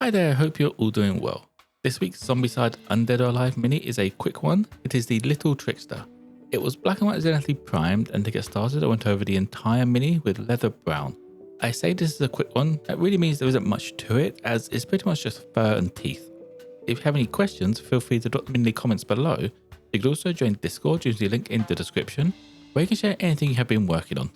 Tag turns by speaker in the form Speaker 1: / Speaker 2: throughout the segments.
Speaker 1: Hi there, I hope you're all doing well. This week's Zombicide Undead or Alive mini is a quick one. It is the Little Trickster. It was black and white zenithally primed, and to get started I went over the entire mini with leather brown. I say this is a quick one, that really means there isn't much to it, as it's pretty much just fur and teeth. If you have any questions, feel free to drop them in the comments below. You can also join Discord using the link in the description, where you can share anything you have been working on.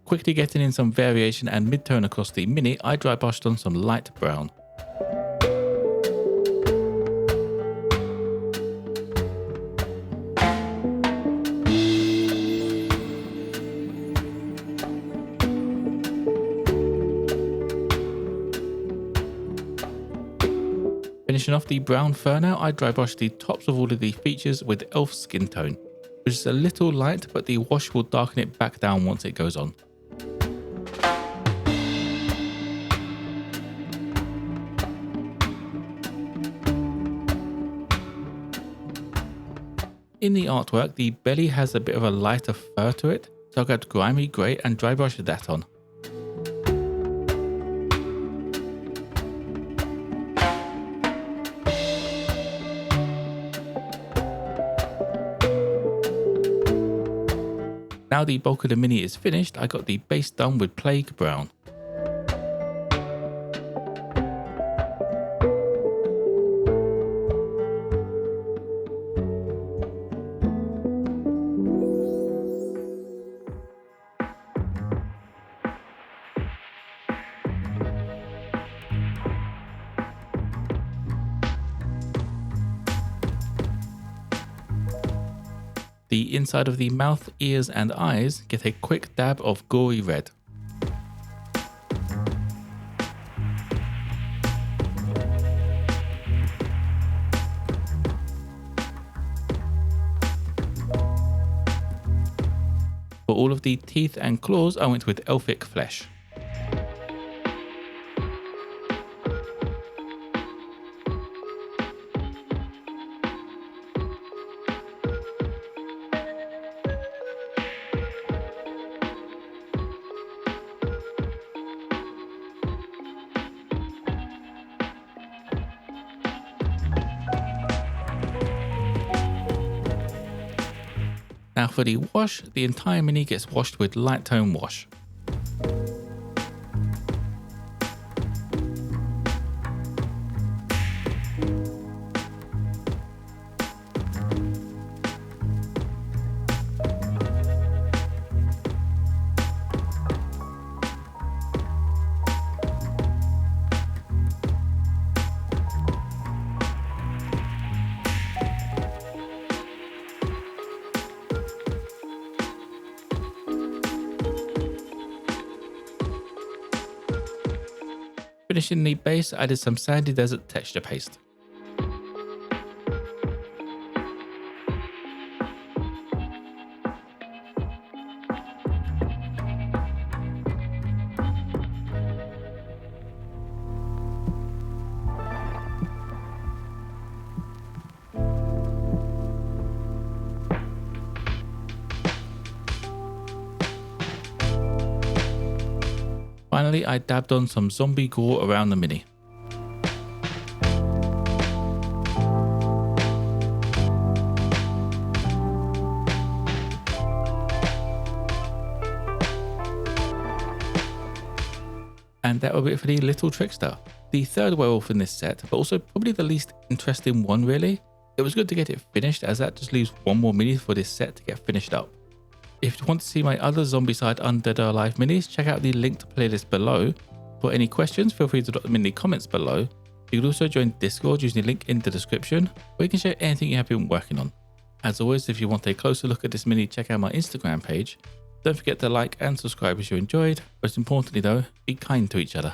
Speaker 1: Quickly getting in some variation and mid-tone across the mini, I dry brushed on some light brown. Finishing off the brown fur now, I dry brushed the tops of all of the features with Elf Skintone, which is a little light, but the wash will darken it back down once it goes on. In the artwork, the belly has a bit of a lighter fur to it, so I grabbed Grimy Grey and dry brushed that on. Now the bulk of the mini is finished, I got the base done with Plague Brown. The inside of the mouth, ears and eyes get a quick dab of Gory red. For all of the teeth and claws, I went with Elfic flesh. Now for the wash, the entire mini gets washed with light tone wash. Finishing the base, I did some sandy desert texture paste. Finally, I dabbed on some zombie gore around the mini. And that will be it for the Little Trickster. The third werewolf in this set, but also probably the least interesting one really. It was good to get it finished, as that just leaves one more mini for this set to get finished up. If you want to see my other Zombicide Undead or Alive minis, check out the linked playlist below. For any questions, feel free to drop them in the comments below. You can also join Discord using the link in the description, where you can share anything you have been working on. As always, if you want a closer look at this mini, check out my Instagram page. Don't forget to like and subscribe if you enjoyed. Most importantly though, be kind to each other.